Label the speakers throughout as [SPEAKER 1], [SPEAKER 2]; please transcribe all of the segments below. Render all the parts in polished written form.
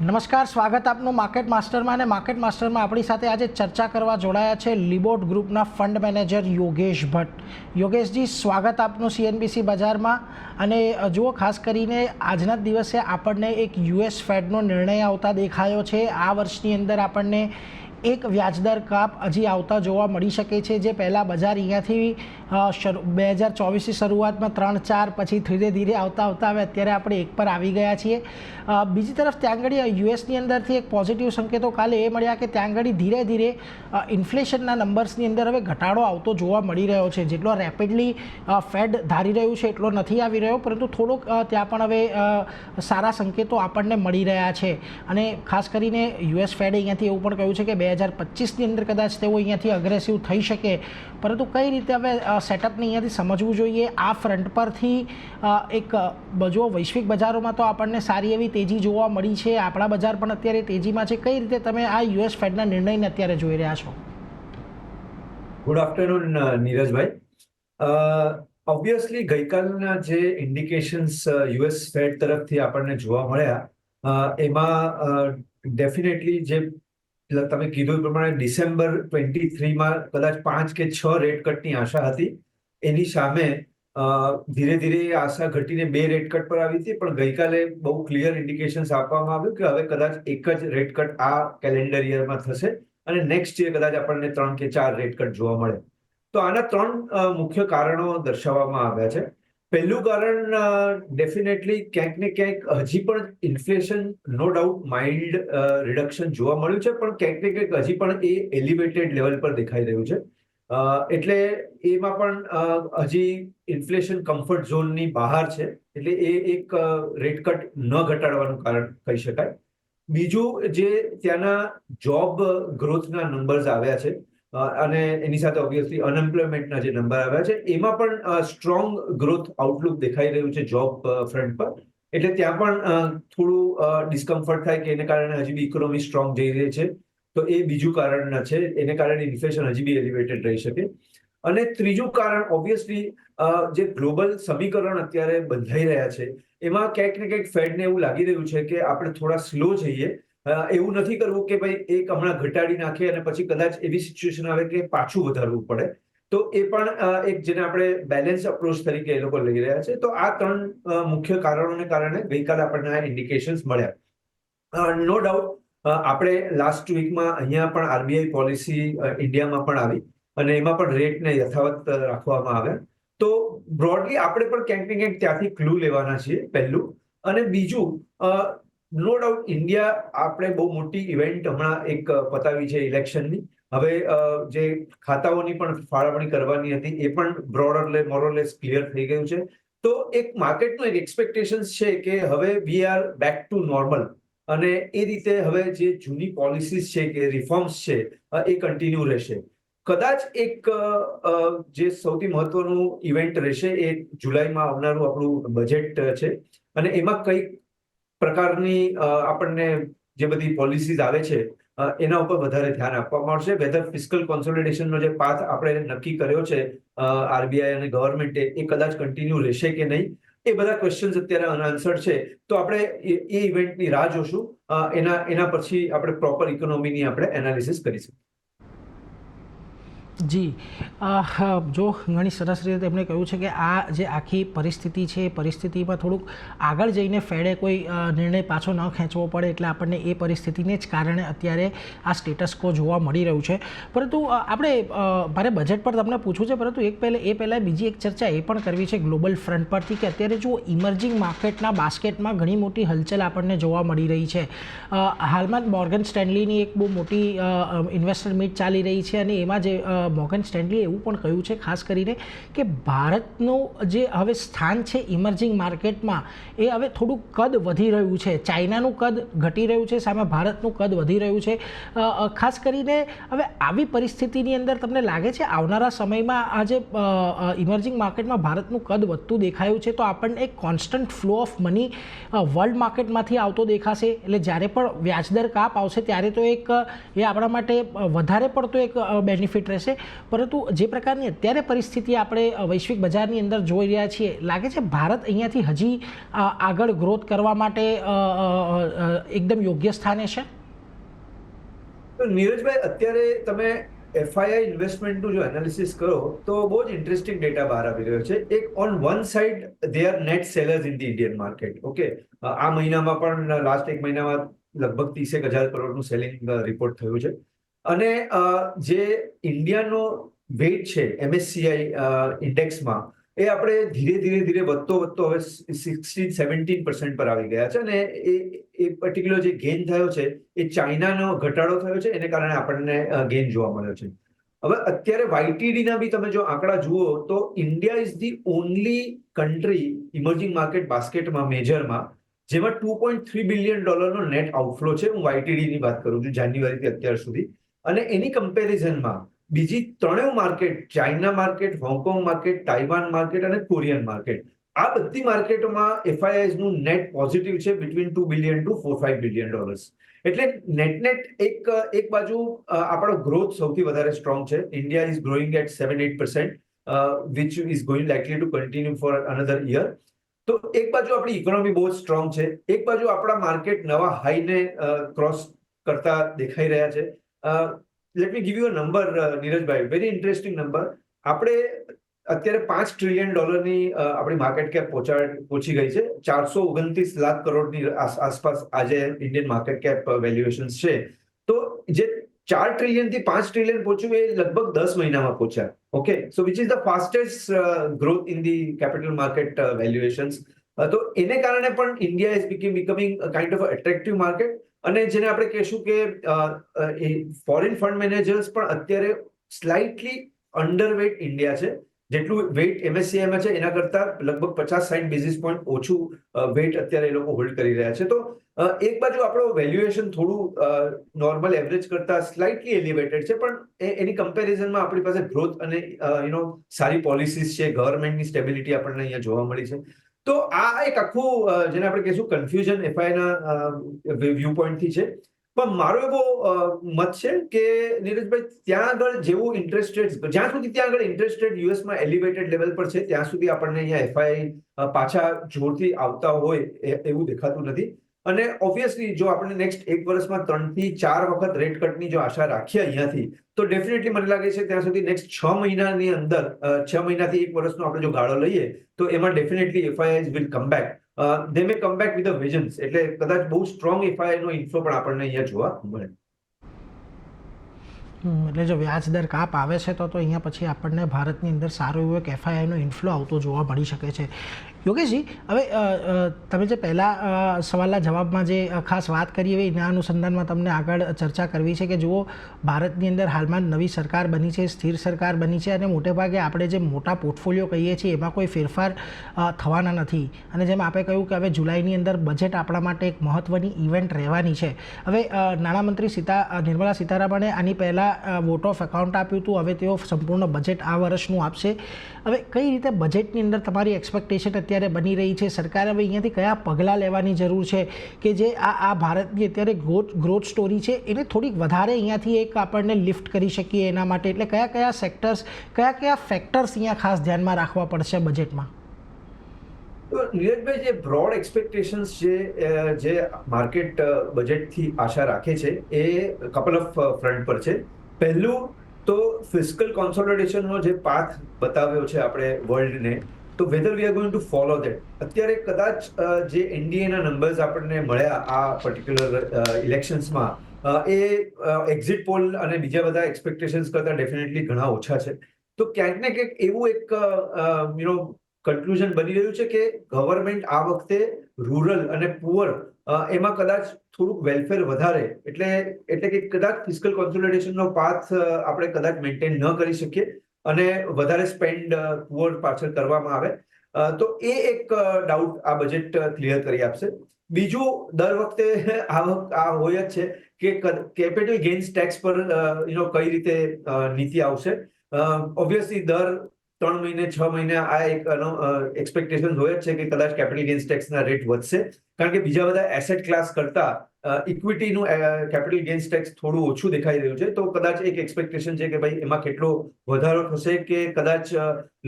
[SPEAKER 1] નમસ્કાર, સ્વાગત આપનું માર્કેટ માસ્ટરમાં. અને માર્કેટ માસ્ટરમાં આપણી સાથે આજે ચર્ચા કરવા જોડાયા છે લિબોટ ગ્રુપના ફંડ મેનેજર યોગેશ ભટ્ટ. યોગેશજી, સ્વાગત આપનું CNBC બજારમાં. અને જુઓ, ખાસ કરીને આજના જ દિવસે આપણને એક US ફેડનો નિર્ણય આવતા દેખાયો છે. આ વર્ષની અંદર આપણને એક વ્યાજદર કાપ હજી આવતા જોવા મળી શકે છે, જે પહેલાં બજાર અહીંયાથી 2024ની શરૂઆતમાં 3-4 પછી ધીરે ધીરે આવતા હવે અત્યારે આપણે 1 પર આવી ગયા છીએ. બીજી તરફ ત્યાં આગળ યુએસની અંદરથી એક પોઝિટિવ સંકેતો કાલે એ મળ્યા કે ત્યાં આગળ ધીરે ધીરે ઇન્ફ્લેશનના નંબર્સની અંદર હવે ઘટાડો આવતો જોવા મળી રહ્યો છે. જેટલો રેપિડલી ફેડ ધારી રહ્યું છે એટલો નથી આવી રહ્યો, પરંતુ થોડોક ત્યાં પણ હવે સારા સંકેતો આપણને મળી રહ્યા છે. અને ખાસ કરીને US ફેડે અહીંયાથી એવું પણ કહ્યું છે કે 2025ની અંદર કદાચ તેઓ અહીંયાથી અગ્રેસિવ થઈ શકે, પરંતુ કઈ રીતે હવે સેટઅપને અહીંયાથી સમજવું જોઈએ આ ફ્રન્ટ પરથી. એક જો વૈશ્વિક બજારોમાં તો આપણને સારી એવી તેજી જોવા મળી છે, આપણા બજાર પણ અત્યારે તેજીમાં છે. કઈ રીતે તમે આ US ફેડના નિર્ણયને અત્યારે જોઈ રહ્યા છો?
[SPEAKER 2] ગુડ આફ્ટરનૂન નીરજભાઈ. ઓબ્વિયસલી ગઈકાલના જે ઇન્ડિકેશન્સ US ફેડ તરફથી આપણને જોવા મળ્યા એમાં ડેફિનેટલી જે તમે કીધું એ પ્રમાણે ડિસેમ્બર 23માં કદાચ 5 કે 6 રેટ કટની આશા હતી. એની સામે ધીરે ધીરે આશા ઘટીને 2 રેટ કટ પર આવી હતી, પણ ગઈકાલે બહુ ક્લિયર ઇન્ડિકેશન્સ આપવામાં આવ્યું કે હવે કદાચ એક જ રેટ કટ આ કેલેન્ડર યરમાં થશે અને નેક્સ્ટ યર કદાચ આપણને 3 કે 4 રેટ કટ જોવા મળે. તો આના 3 મુખ્ય કારણો દર્શાવવામાં આવ્યા છે. પહેલું કારણ ડેફિનેટલી ક્યાંક ને ક્યાંક હજી પણ inflation no doubt mild reduction જોવા મળ્યું છે, પણ ક્યાંક ને ક્યાંક હજી પણ એ એલિવેટેડ લેવલ પર દેખાઈ રહ્યું છે. એટલે એમાં પણ હજી ઇન્ફ્લેશન કમ્ફર્ટ ઝોનની બહાર છે, એટલે એ એક રેટ કટ ન ઘટાડવાનું કારણ કહી શકાય. બીજું, જે ત્યાંના જોબ ગ્રોથના નંબર્સ આવ્યા છે અને એની સાથે ઓબ્વિયસલી અનએમ્પ્લોયમેન્ટના જે નંબર આવ્યા છે, એમાં પણ સ્ટ્રોંગ ગ્રોથ આઉટલુક દેખાઈ રહ્યું છે જોબ ફ્રન્ટ પર. એટલે ત્યાં પણ થોડું ડિસ્કમ્ફર્ટ થાય કે એને કારણે હજી બી ઇકોનોમી સ્ટ્રોંગ જઈ રહી છે. તો એ બીજું કારણ છે, એને કારણે ઇન્ફ્લેશન હજી બી એલિવેટેડ રહી શકે. અને ત્રીજું કારણ ઓબ્વિયસલી જે ગ્લોબલ સમીકરણ અત્યારે બંધાઈ રહ્યા છે એમાં ક્યાંક ને ક્યાંક ફેડને એવું લાગી રહ્યું છે કે આપણે થોડા સ્લો જઈએ. એવું નથી કરવું કે ભાઈ એક હમણાં ઘટાડી નાખે અને પછી કદાચ એવી સિચ્યુએશન આવે કે પાછું વધારવું પડે. તો એ પણ એક જેને આપણે બેલેન્સ અપ્રોચ તરીકે એ લોકો લઈ રહ્યા છે. તો આ 3 મુખ્ય કારણોને કારણે ગઈકાલે આપણને આ ઇન્ડિકેશન્સ મળ્યા. નો ડાઉટ આપણે લાસ્ટ વીકમાં અહીંયા પણ RBI પોલિસી ઇન્ડિયામાં પણ આવી અને એમાં પણ રેટને યથાવત રાખવામાં આવ્યા. તો બ્રોડલી આપણે પણ ક્યાંક ને ક્યાંક ત્યાંથી ક્લુ લેવાના છીએ, પહેલું. અને બીજું, નો ડાઉટ ઇન્ડિયા આપણે બહુ મોટી ઇવેન્ટ હમણાં એક પતાવી છે ઇલેક્શનની. હવે જે ખાતાઓની પણ ફાળવણી કરવાની હતી એ પણ બ્રોડરલે મોરલેસ ક્લિયર થઈ ગયું છે. તો એક માર્કેટનું એક એક્સપેક્ટેશન છે કે હવે we are back to normal અને એ રીતે હવે જે જૂની પોલિસીસ છે કે રિફોર્મ્સ છે એ કન્ટિન્યુ રહેશે. કદાચ એક જે સૌથી મહત્વનું ઇવેન્ટ રહેશે એ જુલાઈમાં આવનારું આપણું બજેટ છે અને એમાં કઈ પ્રકારની આપણને જે બધી પોલિસીઝ આવે છે એના ઉપર વધારે ધ્યાન આપવામાં આવશે. વેધર ફિસ્કલ કોન્સોલિડેશનનો જે પાથ આપણે નક્કી કર્યો છે RBI અને ગવર્મેન્ટે, એ કદાચ કન્ટિન્યુ રહેશે કે નહીં, એ બધા ક્વેશ્ચન્સ અત્યારે અનઆન્સર્ડ છે. તો આપણે એ ઇવેન્ટની રાહ જોશું. એના પછી આપણે પ્રોપર ઇકોનોમીની આપણે એનાલિસિસ કરીશું.
[SPEAKER 1] જી, જો ઘણી સરસ રીતે તેમણે કહ્યું છે કે આ જે આખી પરિસ્થિતિ છે એ પરિસ્થિતિમાં થોડુંક આગળ જઈને ફેડે કોઈ નિર્ણય પાછો ન ખેંચવો પડે, એટલે આપણને એ પરિસ્થિતિને જ કારણે અત્યારે આ સ્ટેટસ કો જોવા મળી રહ્યું છે. પરંતુ આપણે મારે બજેટ પર તમને પૂછવું છે, પરંતુ એ પહેલાં બીજી એક ચર્ચા એ પણ કરવી છે ગ્લોબલ ફ્રન્ટ પરથી કે અત્યારે જો ઇમર્જિંગ માર્કેટના બાસ્કેટમાં ઘણી મોટી હલચલ આપણને જોવા મળી રહી છે. હાલમાં મોર્ગન સ્ટેનલીની એક બહુ મોટી ઇન્વેસ્ટર મીટ ચાલી રહી છે અને એમાં જે મોર્ગન સ્ટેનલીએ એવું પણ કહ્યું છે ખાસ કરીને કે ભારતનું જે હવે સ્થાન છે ઇમર્જિંગ માર્કેટમાં એ હવે થોડુંક કદ વધી રહ્યું છે. ચાઇનાનું કદ ઘટી રહ્યું છે, સામે ભારતનું કદ વધી રહ્યું છે. ખાસ કરીને હવે આવી પરિસ્થિતિની અંદર તમને લાગે છે આવનારા સમયમાં આ જે ઇમર્જિંગ માર્કેટમાં ભારતનું કદ વધતું દેખાયું છે તો આપણને એક constant flow of money world માર્કેટમાંથી આવતો દેખાશે? એટલે જ્યારે પણ વ્યાજદર કાપ આવશે ત્યારે તો એક એ આપણા માટે વધારે પડતો એક બેનિફિટ રહેશે. છે, પરંતુ જે પ્રકારની અત્યારે પરિસ્થિતિ આપણે વૈશ્વિક બજારની અંદર જોઈ રહ્યા છીએ, લાગે છે ભારત અહીંયાથી હજી આગળ ગ્રોથ કરવા માટે એકદમ યોગ્ય સ્થાને છે?
[SPEAKER 2] તો નીરજભાઈ, અત્યારે તમે એફઆઈઆઈ ઇન્વેસ્ટમેન્ટનું જો એનાલિસિસ કરો તો બહુ જ ઇન્ટરેસ્ટિંગ ડેટા બહાર આવી રહ્યો છે. એક on one side they are net sellers in the Indian market. Okay, આ મહિનામાં પણ લાસ્ટ એક મહિનામાં લગભગ 30,000 કરોડનું સેલિંગ રિપોર્ટ થયું છે. અને જે ઇન્ડિયાનો વેટ છે MSCI ઇન્ડેક્સમાં, એ આપણે ધીરે વધતો હવે 16-17% પર આવી ગયા છે. અને એ પર્ટિક્યુલર જે ગેઇન થયો છે એ ચાઇનાનો ઘટાડો થયો છે, એને કારણે આપણને ગેઇન જોવા મળ્યો છે. હવે અત્યારે YTD ના બી તમે જો આંકડા જુઓ તો India is the only country emerging market બાસ્કેટમાં મેજરમાં જેમાં $2.3 બિલિયન નો નેટ આઉટફ્લો છે. હું YTD ની વાત કરું છું, જાન્યુઆરીથી અત્યાર સુધી. અને એની કમ્પેરિઝનમાં બીજી ત્રણેય market, China market, Hong Kong market, Taiwan market અને કોરિયન માર્કેટ, આ બધી માર્કેટોમાં FIIs નું નેટ પોઝિટિવ છે બિટવીન $2 બિલિયન to $4-5 બિલિયન. એટલે નેટ એક બાજુ આપણો ગ્રોથ સૌથી વધારે સ્ટ્રોંગ છે. India is growing at 7-8%, which is going likely to continue for another year. તો એક બાજુ આપણી ઇકોનોમી બહુ સ્ટ્રોંગ છે, એક બાજુ આપણા માર્કેટ નવા હાઈને ક્રોસ કરતા દેખાઈ રહ્યા છે. Let me give you a number, નીરજભાઈ, વેરી ઇન્ટરેસ્ટિંગ નંબર. આપણે અત્યારે $5 ટ્રિલિયન આપણી માર્કેટ કેપ પહોંચી ગઈ છે. 429 લાખ કરોડની આસપાસ આજે ઇન્ડિયન માર્કેટ કેપ વેલ્યુએશન છે. તો જે 4 ટ્રિલિયન થી 5 ટ્રિલિયન પહોંચ્યું એ લગભગ 10 મહિનામાં પહોંચ્યા. Okay, so which is the fastest growth in the capital market valuations. તો એને કારણે પણ India is becoming kind of attractive market. અને જેને આપણે કહેશું કે ફોરેન ફંડ મેનેજર્સ પણ અત્યારે સ્લાઇટલી અંડરવેટ ઇન્ડિયા છે. જેટલું વેઇટ MSCIમાં છે એના કરતા લગભગ 50-60 બેઝિસ પોઈન્ટ ઓછું વેઇટ અત્યારે એ લોકો હોલ્ડ કરી રહ્યા છે. તો એક બાજુ આપણો વેલ્યુએશન થોડું નોર્મલ એવરેજ કરતા સ્લાઇટલી એલિવેટેડ છે, પણ એની કમ્પેરિઝનમાં આપણી પાસે ગ્રોથ અને સારી પોલિસીસ છે, ગવર્મેન્ટની સ્ટેબિલિટી આપણને અહીંયા જોવા મળી છે. તો આ એક આખું જેને આપણે કહીશું કન્ફ્યુઝન FIના વ્યૂ પોઈન્ટથી છે. પણ મારો એવો મત છે કે નીરજભાઈ, ત્યાં આગળ જેવું ઇન્ટરેસ્ટ રેટ, જ્યાં સુધી ત્યાં આગળ ઇન્ટરેસ્ટ રેટ યુએસમાં એલિવેટેડ લેવલ પર છે ત્યાં સુધી આપણને અહીંયા FI પાછા જોરથી આવતા હોય એવું દેખાતું નથી. અને ઓબ્વિયસલી જો આપણે નેક્સ્ટ 1 વર્ષમાં 3 થી 4 વખત રેટ કટની જો આશા રાખીએ અહીંયાથી, તો ડેફિનેટલી મને લાગે છે ત્યાં સુધી નેક્સ્ટ 6 મહિનાની અંદર, 6 મહિનાથી 1 વર્ષનો આપણે જો ગાળો લઈએ તો એમાં definitely FIs will come back. they may come back with a vengeance. એટલે કદાચ બહુ સ્ટ્રોંગ FI નો ઇન્ફ્લો પણ આપણને અહીંયા જોવા મળે.
[SPEAKER 1] એટલે જો વ્યાજ દર કાપ આવે છે તો અહીંયા પછી આપણને ભારતની અંદર સારો એવો એક FIનો ઇન્ફ્લો આવતો જોવા મળી શકે છે. યોગેશજી, હવે તમે જે પહેલાં સવાલના જવાબમાં જે ખાસ વાત કરી હોય એના અનુસંધાનમાં તમને આગળ ચર્ચા કરવી છે કે જુઓ, ભારતની અંદર હાલમાં નવી સરકાર બની છે, સ્થિર સરકાર બની છે, અને મોટેભાગે આપણે જે મોટા પોર્ટફોલિયો કહીએ છીએ એમાં કોઈ ફેરફાર થવાના નથી. અને જેમ આપણે કહ્યું કે હવે જુલાઈની અંદર બજેટ આપણા માટે એક મહત્ત્વની ઇવેન્ટ રહેવાની છે. હવે નાણામંત્રી નિર્મલા સીતારામણે આની પહેલાં વોટ ઓફ એકાઉન્ટ આપ્યું હતું, હવે તેઓ સંપૂર્ણ બજેટ આ વર્ષનું આપશે. હવે કઈ રીતે બજેટની અંદર તમારી એક્સપેક્ટેશન અત્યારે બની રહી છે? સરકારે હવે અહીંયાથી કયા પગલાં લેવાની જરૂર છે કે જે આ ભારતની અત્યારે ગ્રોથ સ્ટોરી છે એને થોડીક વધારે અહીંયાથી એક આપણને લિફ્ટ કરી શકીએ એના માટે? એટલે કયા સેક્ટર્સ, કયા ફેક્ટર્સ અહીંયા ખાસ ધ્યાનમાં રાખવા પડશે બજેટમાં?
[SPEAKER 2] તો નીરજભાઈ, જે બ્રોડ એક્સપેક્ટેશન્સ જે માર્કેટ બજેટથી આશા રાખે છે એ કપલ ઓફ ફ્રન્ટ પર છે. પહેલું તો ફિસ્કલ કોન્સોલિડેશનનો જે પાથ બતાવ્યો છે આપણે વર્લ્ડને, તો whether we are going to follow that. અત્યારે કદાચ જે એનડીએના નંબર્સ આપણને મળ્યા આ પર્ટિક્યુલર ઇલેક્શન્સમાં, એ એક્ઝિટ પોલ અને બીજા બધા એક્સપેક્ટેશન્સ કરતા ડેફિનેટલી ઘણા ઓછા છે. તો ક્યાંક ને ક્યાંક એવું એક કન્ક્લુઝન બની રહ્યું છે કે ગવર્મેન્ટ આ વખતે રૂરલ અને પુઅર એમાં કદાચ થોડુંક વેલફેર વધારે, એટલે કે કદાચ ફિસ્કલ કોન્સોલિડેશનનો પાથ આપણે કદાચ મેન્ટેન ન કરી શકીએ અને વધારે સ્પેન્ડ પુઅર પાછળ કરવામાં આવે. તો એ એક ડાઉટ આ બજેટ ક્લિયર કરી આપશે. બીજું, દર વખતે આ હોય જ છે કે કેપિટલ ગેઇન્સ ટેક્સ પર કઈ રીતે નીતિ આવશે. ઓબ્વિયસલી દર 3 મહિને 6 મહિને આ એક એક્સપેક્ટેશન હોય જ છે કે કદાચ કેપિટલ ગેઇન્સ ટેક્સના રેટ વધશે, કારણ કે બીજા બધા એસેટ ક્લાસ કરતા ઇક્વિટીનું કેપિટલ ગેઇન્સ ટેક્સ થોડું ઓછું દેખાઈ રહ્યું છે, તો કદાચ એક એક્સપેક્ટેશન છે કે ભાઈ એમાં કેટલો વધારો થશે કે કદાચ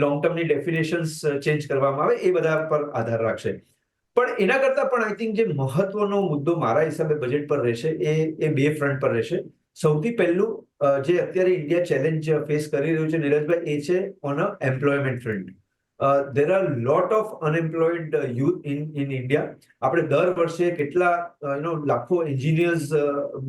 [SPEAKER 2] લોંગ ટર્મની ડેફિનેશન્સ ચેન્જ કરવામાં આવે, એ બધા પર આધાર રાખશે. પણ એના કરતાં પણ આઈ થિંક જે મહત્વનો મુદ્દો મારા હિસાબે બજેટ પર રહેશે એ બે ફ્રન્ટ પર રહેશે. સૌથી પહેલું જે અત્યારે ઇન્ડિયા ચેલેન્જ ફેસ કરી રહ્યું છે નીરજભાઈ, એ છે on a employment front. there are lot of unemployed youth in India. આપણે દર વર્ષે કેટલા લાખો એન્જિનિયર્સ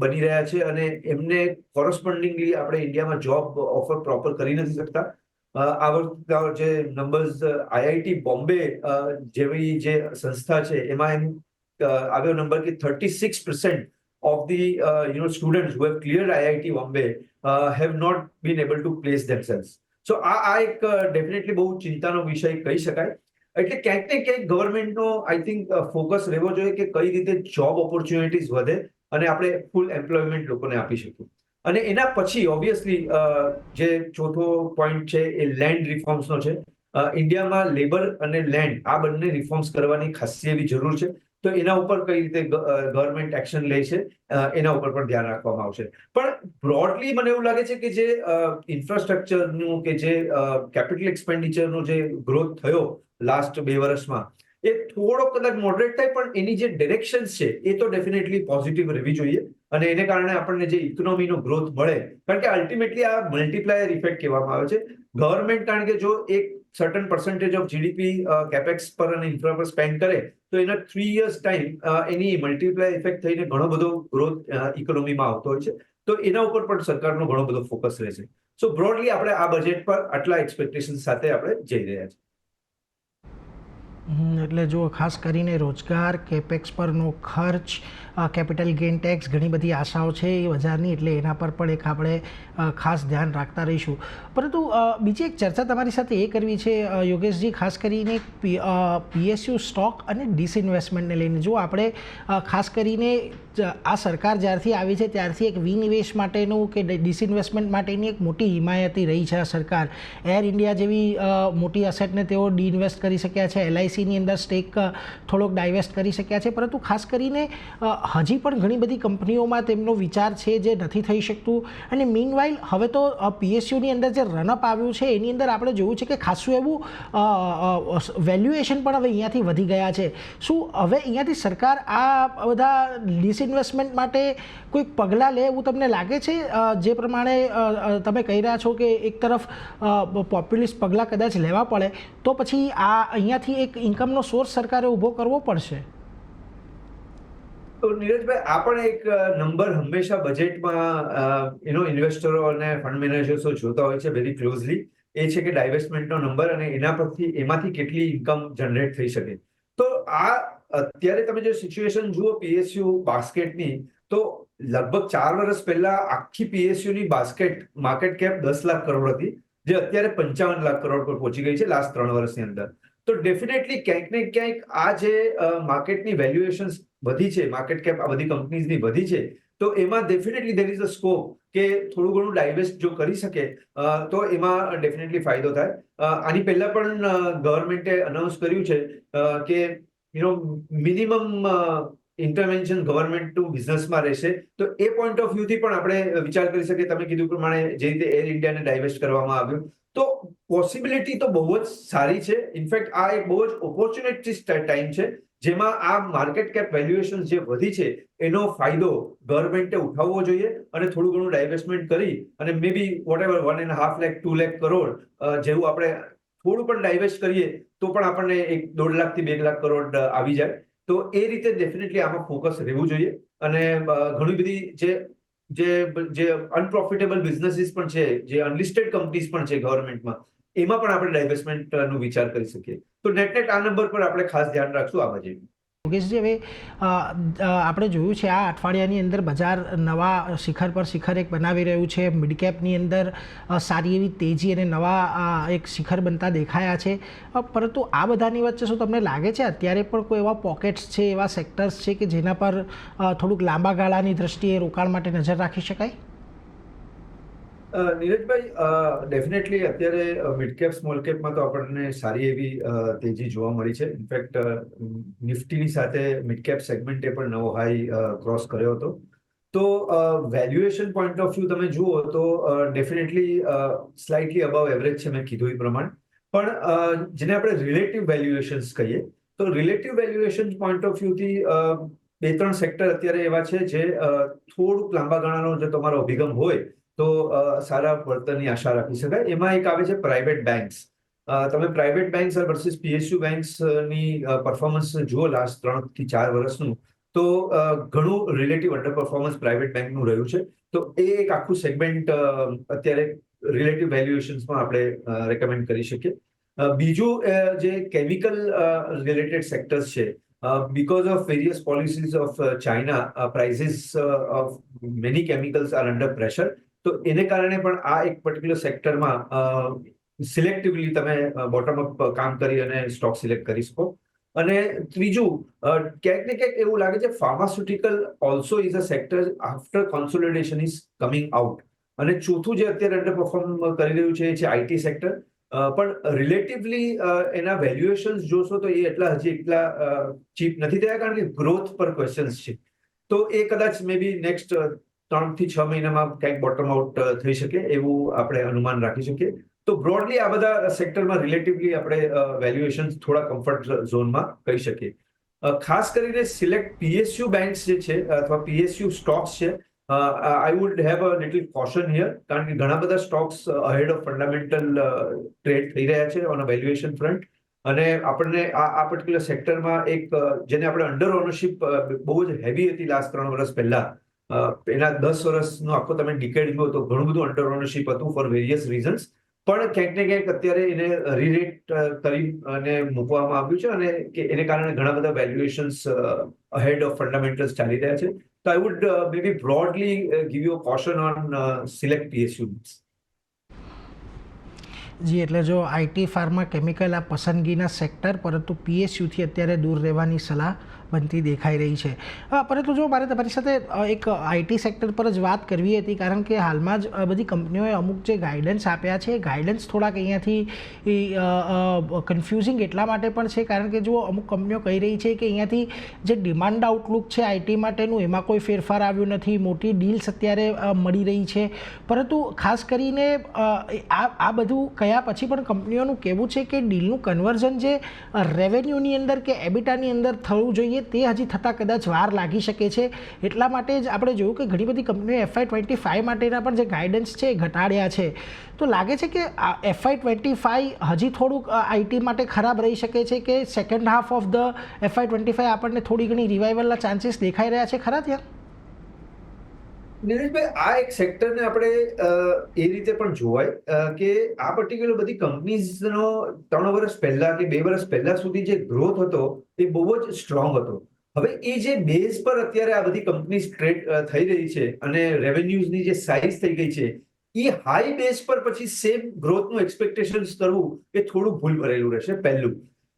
[SPEAKER 2] બની રહ્યા છે અને એમને કોરસ્પોન્ડિંગલી આપણે ઇન્ડિયામાં જોબ ઓફર પ્રોપર કરી નથી શકતા. આ વખતે જે નંબર્સ આઈઆઈટી બોમ્બે જેવી જે સંસ્થા છે એમાં એમ આવ્યો નંબર કે 36% of the students who have cleared IIT Bombay have not been able to place themselves. સો આ એક ડેફિનેટલી બહુ ચિંતાનો વિષય કહી શકાય. એટલે ક્યાંક ને ક્યાંક ગવર્મેન્ટનો આઈ થિંક ફોકસ રહેવો જોઈએ કે કઈ રીતે જોબ ઓપોર્ચ્યુનિટીઝ વધે અને આપણે ફૂલ એમ્પ્લોયમેન્ટ લોકોને આપી શકીએ. અને એના પછી ઓબ્વિયસલી જે ચોથો પોઈન્ટ છે એ લેન્ડ રિફોર્મ્સનો છે. ઇન્ડિયામાં લેબર અને લેન્ડ આ બંને રિફોર્મ્સ કરવાની ખાસી એવી જરૂર છે. તો એના ઉપર કઈ રીતે ગવર્મેન્ટ એક્શન લે છે એના ઉપર પણ ધ્યાન રાખવામાં આવશે. પણ બ્રોડલી મને એવું લાગે છે કે જે ઇન્ફ્રાસ્ટ્રક્ચરનું કે જે કેપિટલ એક્સપેન્ડિચરનો જે ગ્રોથ થયો લાસ્ટ 2 વર્ષમાં, એ થોડો કદાચ મોડરેટ થાય, પણ એની જે ડિરેક્શન્સ છે એ તો ડેફિનેટલી પોઝિટિવ રહેવી જોઈએ. અને એને કારણે આપણને જે ઇકોનોમીનો ગ્રોથ મળે, કારણ કે અલ્ટિમેટલી આ મલ્ટીપ્લાયર ઇફેક્ટ કહેવામાં આવે છે. ગવર્મેન્ટ કારણ કે જો એક certain percentage of GDP capex પર અને ઇન્ફ્રા પર સ્પેન્ડ કરે તો એના 3 years ટાઈમ એની મલ્ટીપ્લાય ઇફેક્ટ થઈને ઘણો બધો ગ્રોથ ઇકોનોમીમાં આવતો હોય છે. તો એના ઉપર પણ સરકારનો ઘણો બધો ફોકસ રહેશે. સો બ્રોડલી આપણે આ બજેટ પર આટલા એક્સપેક્ટેશન સાથે આપણે જઈ રહ્યા છીએ.
[SPEAKER 1] એટલે જો ખાસ કરીને રોજગાર, કેપેક્સ પરનો ખર્ચ, કેપિટલ ગેઇન ટેક્સ, ઘણી બધી આશાઓ છે એ બજારની, એટલે એના પર પણ એક આપણે ખાસ ધ્યાન રાખતા રહીશું. પરંતુ બીજી એક ચર્ચા તમારી સાથે એ કરવી છે યોગેશજી, ખાસ કરીને પીએસયુ સ્ટોક અને ડિસઇન્વેસ્ટમેન્ટને લઈને. જો આપણે ખાસ કરીને આ સરકાર જ્યારથી આવી છે ત્યારથી એક વિનિવેશ માટેનું કે ડિસઇન્વેસ્ટમેન્ટ માટેની એક મોટી હિમાયતી રહી છે આ સરકાર. એર ઇન્ડિયા જેવી મોટી અસેટને તેઓ ડિઇન્વેસ્ટ કરી શક્યા છે, એલઆઈસીની અંદર સ્ટેક થોડોક ડાયવેસ્ટ કરી શક્યા છે. પરંતુ ખાસ કરીને હજી પણ ઘણી બધી કંપનીઓમાં તેમનો વિચાર છે જે નથી થઈ શકતું. અને મીનવાઇલ હવે તો પીએસયુની અંદર જે રનઅપ આવ્યું છે એની અંદર આપણે જોયું છે કે ખાસું એવું વેલ્યુએશન પણ હવે અહીંયાથી વધી ગયા છે. શું હવે અહીંયાથી સરકાર આ બધા ડિસઇન્વેસ્ટમેન્ટ માટે કોઈક પગલાં લે એવું તમને લાગે છે? જે પ્રમાણે તમે કહી રહ્યા છો કે એક તરફ પોપ્યુલિસ્ટ પગલાં કદાચ લેવા પડે તો પછી આ અહીંયાથી એક ઇન્કમનો સોર્સ સરકારે ઊભો કરવો પડશે.
[SPEAKER 2] તો નીરજભાઈ, આ પણ એક નંબર હંમેશા બજેટમાં ઇન્વેસ્ટરો અને ફંડ મેનેજર્સો જોતા હોય છે વેરી ક્લોઝલી. એ છે કે ડાયવેસ્ટમેન્ટનો નંબર અને એના પરથી એમાંથી કેટલી ઇન્કમ જનરેટ થઈ શકે. તો આ અત્યારે તમે જે સિચ્યુએશન જુઓ પીએસયુ બાસ્કેટની, તો લગભગ 4 વર્ષ પહેલા આખી પીએસયુની basket market cap 10 lakh crore હતી, જે અત્યારે 55 લાખ કરોડ પર પહોંચી ગઈ છે લાસ્ટ 3 વર્ષની અંદર. તો ડેફિનેટલી ક્યાંક ને ક્યાંક આ જે માર્કેટની વેલ્યુએશન્સ વધી છે, માર્કેટ કેપ આ બધી કંપનીઝની વધી છે, તો એમાં definitely there is a scope કે થોડું ઘણું ડાયવેસ્ટ જો કરી શકે તો એમાં ડેફિનેટલી ફાયદો થાય. આની પહેલા પણ ગવર્મેન્ટે અનાઉન્સ કર્યું છે કે મિનિમમ ઇન્ટરવેન્શન ગવર્મેન્ટ ટુ બિઝનેસમાં રહેશે. તો એ પોઈન્ટ ઓફ વ્યૂથી પણ આપણે વિચાર કરી શકીએ. તમે કીધું પ્રમાણે જે રીતે એર ઇન્ડિયાને ડાયવેસ્ટ કરવામાં આવ્યું, તો પોસિબિલિટી તો બહુ જ સારી છે. ઇનફેક્ટ આ એક બહુ જ ઓપોર્ચ્યુનિસ્ટિક ટાઈમ છે જેમાં આ માર્કેટ કેપ વેલ્યુએશન જે વધી છે એનો ફાયદો ગવર્મેન્ટે ઉઠાવવો જોઈએ અને થોડું ઘણું ડાયવેસ્ટમેન્ટ કરી અને મે B what ever 1.5 lakh 2 lakh crore જેવું આપણે થોડું પણ ડાયવેસ્ટ કરીએ તો પણ આપણને 1.5 લાખથી 2 લાખ કરોડ આવી જાય. તો એ રીતે ડેફિનેટલી આમાં ફોકસ રહેવું જોઈએ. અને ઘણી બધી જે અનપ્રોફિટેબલ બિઝનેસીસ પણ છે, જે અનલિસ્ટેડ કંપનીઝ પણ છે ગવર્મેન્ટમાં, એમાં પણ આપણે ડાયવેસ્ટમેન્ટનો વિચાર કરી શકીએ. તો નેટ આ નંબર પર આપણે ખાસ ધ્યાન રાખશું આ બજેટ.
[SPEAKER 1] યોગેશજી, હવે આપણે જોયું છે આ અઠવાડિયાની અંદર બજાર નવા શિખર પર શિખર એક બનાવી રહ્યું છે. મિડ કેપની અંદર સારી એવી તેજી અને નવા એક શિખર બનતા દેખાયા છે. પરંતુ આ બધાની વચ્ચે શું તમને લાગે છે અત્યારે પણ કોઈ એવા પોકેટ્સ છે, એવા સેક્ટર્સ છે કે જેના પર થોડુંક લાંબા ગાળાની દ્રષ્ટિએ રોકાણ માટે નજર રાખી શકાય?
[SPEAKER 2] નીરજભાઈ, ડેફિનેટલી અત્યારે મિડ કેપ સ્મોલ કેપમાં તો આપણને સારી એવી તેજી જોવા મળી છે. ઇનફેક્ટ નિફ્ટીની સાથે મિડ કેપ સેગમેન્ટે પણ નવો હાઈ ક્રોસ કર્યો હતો. તો વેલ્યુએશન પોઈન્ટ ઓફ વ્યૂ તમે જુઓ તો ડેફિનેટલી સ્લાઇટલી અબવ એવરેજ છે, મેં કીધું એ પ્રમાણે. પણ જેને આપણે રિલેટિવ વેલ્યુએશન્સ કહીએ, તો રિલેટિવ વેલ્યુએશન પોઈન્ટ ઓફ વ્યૂથી 2-3 સેક્ટર અત્યારે એવા છે જે થોડુંક લાંબા ગાળાનો જો તમારો અભિગમ હોય તો સારા વળતરની આશા રાખી શકાય. એમાં એક આવે છે પ્રાઇવેટ બેંક્સ. તમે પ્રાઇવેટ બેંક્સ વર્સિસ પીએસયુ બેંક્સની પરફોર્મન્સ જુઓ લાસ્ટ 3 થી 4 વર્ષનું, તો ઘણું રિલેટિવ અંડર પરફોર્મન્સ પ્રાઇવેટ બેંકનું રહ્યું છે. તો એ એક આખું સેગમેન્ટ અત્યારે રિલેટિવ વેલ્યુએશન્સમાં આપણે રેકમેન્ડ કરી શકીએ. બીજું જે કેમિકલ રિલેટેડ સેક્ટર્સ છે, because of various policies of China, prices of many chemicals are under pressure. તો એને કારણે પણ આ એક પર્ટિક્યુલર સેક્ટરમાં સિલેક્ટિવલી તમે બોટમ અપ કામ કરી અને સ્ટોક સિલેક્ટ કરી શકો. અને ત્રીજું, ક્યાંક ને ક્યાંક એવું લાગે છે pharmaceutical also is a sector after consolidation is coming out. અને ચોથું જે અત્યારે અંડર પરફોર્મ કરી રહ્યું છે એ છે આઈટી સેક્ટર. પણ રિલેટિવલી એના વેલ્યુએશન્સ જોશો તો એ એટલા ચીપ નથી થયા, કારણ કે ગ્રોથ પર ક્વેશ્ચન્સ છે. તો એ કદાચ મે બી નેક્સ્ટ 3 થી 6 મહિનામાં ક્યાંક બોટમ આઉટ થઈ શકે એવું આપણે અનુમાન રાખી શકીએ. તો બ્રોડલી આ બધા સેક્ટરમાં રિલેટિવલી આપણે વેલ્યુએશન્સ થોડા કમ્ફર્ટ ઝોનમાં કહી શકીએ. ખાસ કરીને સિલેક્ટ પીએસયુ બેંક્સ જે છે અથવા પીએસયુ સ્ટોક્સ છે, I would have a little caution here, કારણ કે ઘણા બધા stocks ahead of fundamental trade થઈ રહ્યા છે ઓન અ વેલ્યુએશન ફ્રન્ટ. અને આપણને આ પર્ટિક્યુલર સેક્ટરમાં એક જેને આપણે અંડર ઓનરશિપ બહુ જ હેવી હતી લાસ્ટ 3 વર્ષ પહેલા, એના 10 વર્ષનો આખો તમે ડિકેડ જુઓ તો ઘણું બધું અંડર ઓનરશિપ હતું ફોર વેરિયસ રીઝન્સ. પણ ક્યાંક ને ક્યાંક અત્યારે એને રીરેટ કરી અને મૂકવામાં આવ્યું છે, અને એને કારણે ઘણા બધા વેલ્યુએશન્સ અહેડ ઓફ ફંડામેન્ટલ્સ ચાલી રહ્યા છે. તો I would maybe broadly give you a caution on select PSU.
[SPEAKER 1] જી, એટલે જો આઈટી ફાર્મા કેમિકલ આ પસંદગીના સેક્ટર, પરંતુ પીએસયુથી અત્યારે દૂર રહેવાની સલાહ બનતી દેખાઈ રહી છે. પરંતુ જો મારે તમારી સાથે એક આઈટી સેક્ટર પર જ વાત કરવી હતી, કારણ કે હાલમાં જ બધી કંપનીઓએ અમુક જે ગાઈડન્સ આપ્યા છે એ ગાઈડન્સ થોડાક અહીંયાથી કન્ફ્યુઝિંગ એટલા માટે પણ છે, કારણ કે જો અમુક કંપનીઓ કહી રહી છે કે અહીંયાથી જે ડિમાન્ડ આઉટલુક છે આઈટી માટેનું, એમાં કોઈ ફેરફાર આવ્યું નથી, મોટી ડીલ્સ અત્યારે મળી રહી છે. પરંતુ ખાસ કરીને આ બધું કયા પછી પણ કંપનીઓનું કહેવું છે કે ડીલનું કન્વર્ઝન જે રેવન્યુની અંદર કે એબિટાની અંદર થવું જોઈએ તે હજી થતાં કદાચ વાર લાગી શકે છે. એટલા માટે જ આપણે જોયું કે ઘણી બધી કંપનીઓએ FY25 માટેના પણ જે ગાઈડન્સ છે એ ઘટાડ્યા છે. તો લાગે છે કે FY25 હજી થોડુંક આઈટી માટે ખરાબ રહી શકે છે, કે second half of the FY25 આપણને થોડી ઘણી રિવાઇવલના ચાન્સીસ દેખાઈ રહ્યા છે ખરા ત્યાં?
[SPEAKER 2] નીરજભાઈ, આ એક સેક્ટરને આપણે એ રીતે પણ જોવાય કે આ પર્ટિક્યુલર બધી કંપનીઝનો 3 વર્ષ પહેલા કે 2 વર્ષ પહેલા સુધી જે ગ્રોથ હતો એ બહુ જ સ્ટ્રોંગ હતો. હવે એ જે બેઝ પર અત્યારે આ બધી કંપનીઝ ટ્રેડ થઈ રહી છે અને રેવન્યુઝની જે સાઇઝ થઈ ગઈ છે, એ હાઈ બેઝ પર પછી સેમ ગ્રોથનું એક્સપેક્ટેશન્સ કરવું એ થોડું ભૂલ ભરેલું રહેશે, પહેલું.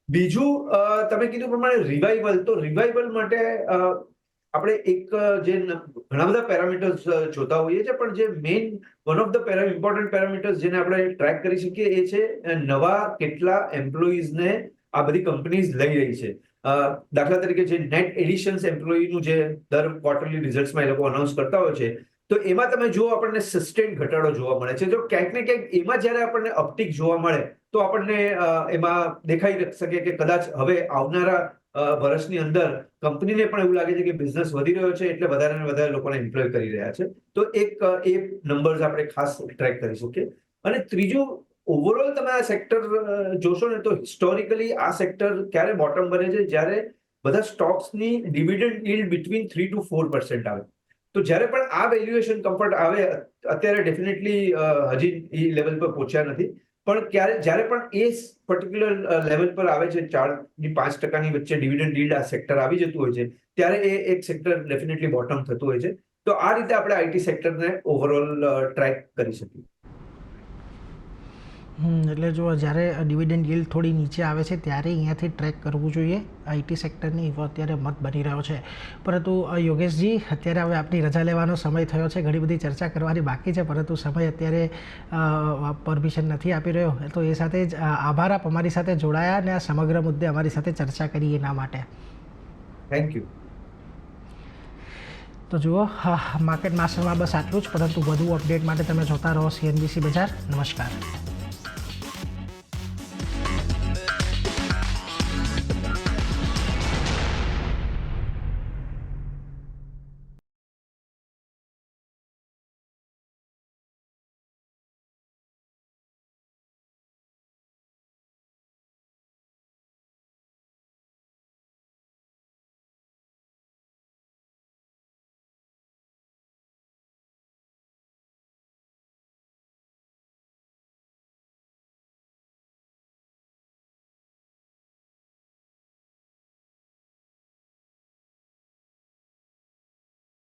[SPEAKER 2] બીજું, તમે કીધું પ્રમાણે રિવાઇવલ, તો રિવાઇવલ માટે આપણે એક જે ઘણા બધા પેરામીટર્સ જોતા હોઈએ છીએ, પણ જે main one of the important parameters જેને આપણે ટ્રેક કરી શકીએ એ છે નવા કેટલા એમ્પ્લોઈઝને આ બધી કંપનીઝ લઈ રહી છે. દાખલા તરીકે જે નેટ એડિશન્સ એમ્પ્લોયીનું જે દર ક્વાર્ટરલી રિઝલ્ટ્સમાં એ લોકો અનાઉન્સ કરતા હોય છે, તો એમાં તમે જુઓ આપણને સસ્ટેન ઘટાડો જોવા મળે છે. જો ક્યાંક ને ક્યાંક એમાં જ્યારે આપણને અપટિક જોવા મળે તો આપણને એમાં દેખાઈ શકે કે કદાચ હવે આવનારા વર્ષની અંદર કંપનીને પણ એવું લાગે છે કે બિઝનેસ વધી રહ્યો છે, એટલે વધારે ને વધારે લોકોને એમ્પ્લોય કરી રહ્યા છે. તો એક એ નંબર્સ આપણે ખાસ ટ્રેક કરી શકીએ. અને ત્રીજું, ઓવરઓલ તમે આ સેક્ટર જોશો ને તો હિસ્ટોરિકલી આ સેક્ટર ક્યારે બોટમ બને છે, જ્યારે બધા સ્ટોક્સની ડિવિડન્ડ યીલ્ડ બિટવીન 3 to 4% આવે. તો જ્યારે પણ આ વેલ્યુએશન કમ્ફર્ટ આવે, અત્યારે ડેફિનેટલી હજી એ લેવલ પર પહોંચ્યા નથી, પણ જ્યારે પણ એ પર્ટિક્યુલર લેવલ પર આવે છે, 4 થી 5% વચ્ચે ડિવિડન્ડ યીલ્ડ આ સેક્ટર આવી જતું હોય છે, ત્યારે એ એક સેક્ટર ડેફિનેટલી બોટમ થતું હોય છે. તો આ રીતે આપણે આઈટી સેક્ટરને ઓવરઓલ ટ્રેક કરી શકીએ.
[SPEAKER 1] એટલે જો જ્યારે ડિવિડન્ડ yield થોડી નીચે આવે છે ત્યારે અહીંયાથી ટ્રેક કરવું જોઈએ. આઈટી સેક્ટરની એવો અત્યારે મત બની રહ્યો છે. પરંતુ યોગેશજી, અત્યારે હવે આપની રજા લેવાનો સમય થયો છે. ઘણી બધી ચર્ચા કરવાની બાકી છે, પરંતુ સમય અત્યારે પરમિશન નથી આપી રહ્યો. તો એ સાથે જ આભાર આપ અમારી સાથે જોડાયા અને આ સમગ્ર મુદ્દે અમારી સાથે ચર્ચા કરી એના માટે.
[SPEAKER 2] Thank you.
[SPEAKER 1] તો જુઓ, માર્કેટ માસ્ટરમાં બસ આટલું જ, પરંતુ વધુ અપડેટ માટે તમે જોતા રહો CNBC બજાર. નમસ્કાર.